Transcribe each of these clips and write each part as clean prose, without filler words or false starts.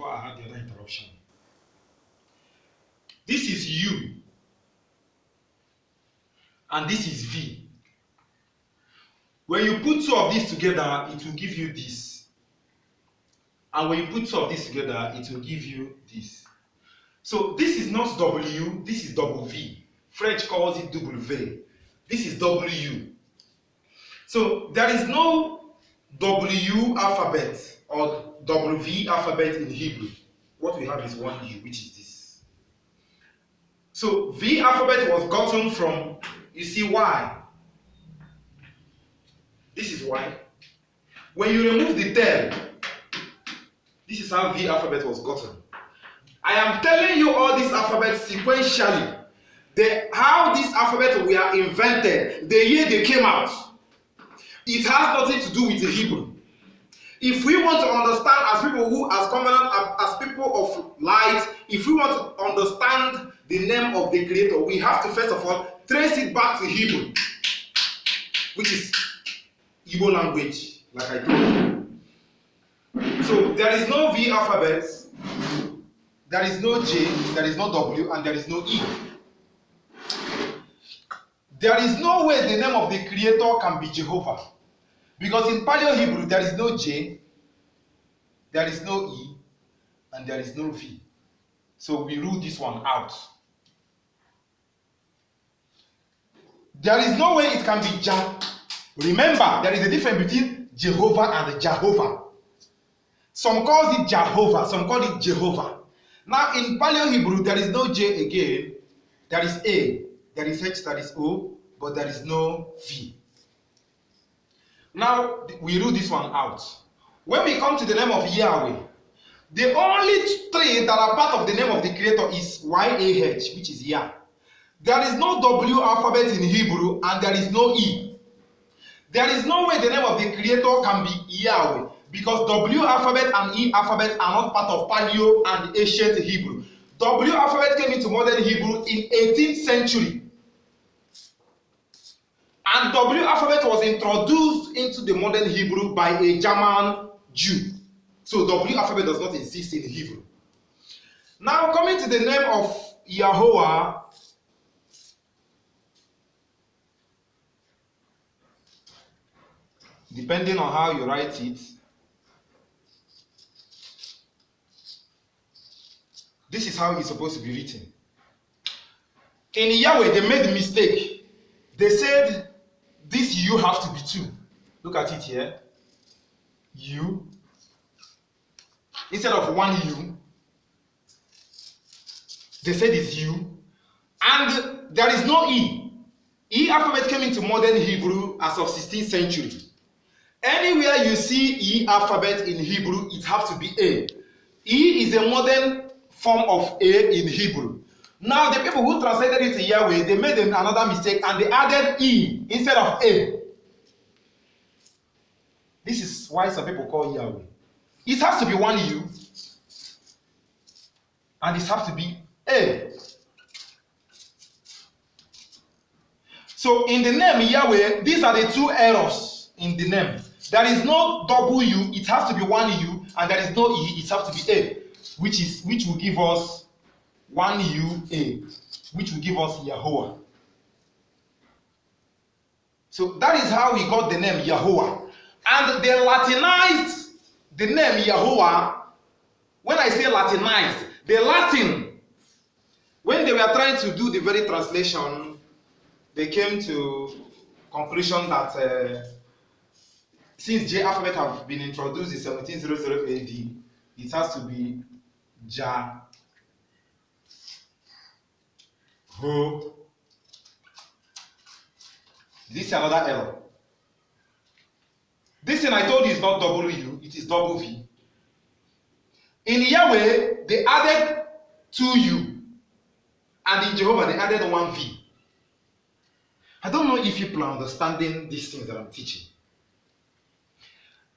before I had the other interruption. This is U. And this is V. When you put two of these together, it will give you this. And when you put two of these together, it will give you this. So this is not W, this is double V. French calls it double V. This is W. So there is no W alphabet or WV alphabet in Hebrew. What we have is one U, which is this. So V alphabet was gotten from, you see, Y. This is Y. When you remove the tail, this is how V alphabet was gotten. I am telling you all these alphabets sequentially. How these alphabets were invented, the year they came out. It has nothing to do with the Hebrew. If we want to understand as people who, as covenant, as people of light, if we want to understand the name of the Creator, we have to first of all trace it back to Hebrew, which is Igbo language, like I told you. So there is no V alphabet, there is no J, there is no W, and there is no E. There is no way the name of the Creator can be Jehovah. Because in Paleo Hebrew, there is no J, there is no E, and there is no V. So we rule this one out. There is no way it can be Jah. Remember, there is a difference between Jehovah and Jehovah. Some call it Jehovah, some call it Jehovah. Now in Paleo Hebrew, there is no J again. There is A, there is H, there is O, but there is no V. Now we rule this one out. When we come to the name of Yahweh, the only three that are part of the name of the Creator is Y-A-H, which is Yah. There is no W alphabet in Hebrew, and there is no E. There is no way the name of the Creator can be Yahweh, because W alphabet and E alphabet are not part of Paleo and ancient Hebrew. W alphabet came into modern Hebrew in 18th century. And W alphabet was introduced into the modern Hebrew by a German Jew. So W alphabet does not exist in Hebrew. Now coming to the name of Yahweh, depending on how you write it, this is how it's supposed to be written. In Yahweh, they made a mistake. They said this U have to be 2. Look at it here. U. Instead of 1 U, they said it's U. And there is no E. E alphabet came into modern Hebrew as of 16th century. Anywhere you see E alphabet in Hebrew, it has to be A. E is a modern form of A in Hebrew. Now the people who translated it to Yahweh, they made another mistake and they added E instead of A. This is why some people call Yahweh. It has to be 1 U and it has to be A. So in the name Yahweh, these are the 2 errors in the name. There is no W, it has to be 1 U, and there is no E, it has to be A, which will give us 1 U A, which will give us Yahweh. So that is how we got the name Yahweh. And they Latinized the name Yahweh. When I say Latinized, the Latin, when they were trying to do the very translation, they came to conclusion that since J alphabet have been introduced in 1700 AD, it has to be Jah, Ho. This is another error. This thing I told you is not W, it is double V. In Yahweh, they added 2 U, and in Jehovah, they added 1 V. I don't know if people are understanding these things that I'm teaching.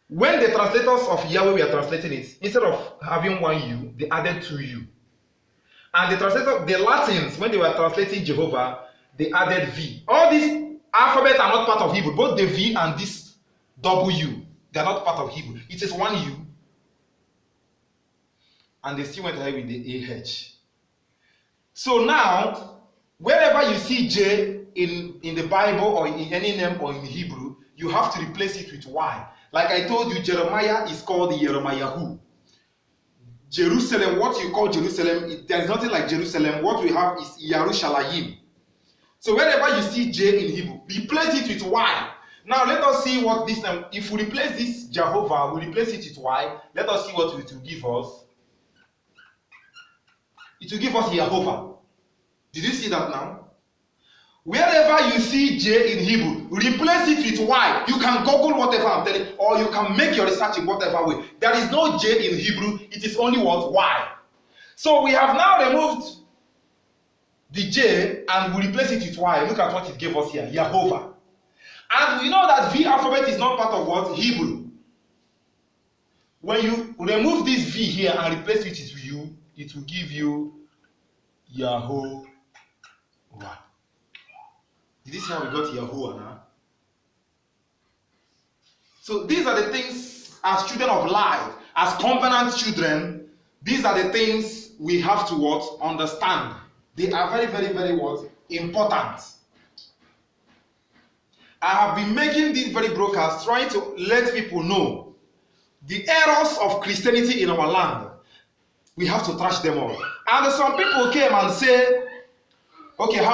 When the translators of Yahweh were translating it, instead of having 1 U, they added 2 U. And the Latins, when they were translating Jehovah, they added V. All these alphabets are not part of Hebrew. Both the V and this W, they are not part of Hebrew. It is 1 U and they still went ahead with the AH. So now, wherever you see J in the Bible or in any name or in Hebrew, you have to replace it with Y. Like I told you, Jeremiah is called Yeremayahu. Jerusalem, what you call Jerusalem, there is nothing like Jerusalem. What we have is Yerushalayim. So wherever you see J in Hebrew, replace it with Y. Now let us see what this name, if we replace this Jehovah, we replace it with Y, let us see what it will give us. It will give us Jehovah. Did you see that now? Wherever you see J in Hebrew, replace it with Y. You can Google whatever I'm telling you, or you can make your research in whatever way. There is no J in Hebrew, it is only what? Y. So we have now removed the J and we replace it with Y. Look at what it gave us here, Jehovah. And we know that V alphabet is not part of what? Hebrew. When you remove this V here and replace it with U, it will give you Yahovah. Did you see how we got Yahuwah now? So these are the things, as children of light, as covenant children, these are the things we have to what? Understand. They are very, very, very what? Important. I have been making this very broadcast trying to let people know the errors of Christianity in our land. We have to trash them all. And some people came and say, okay, how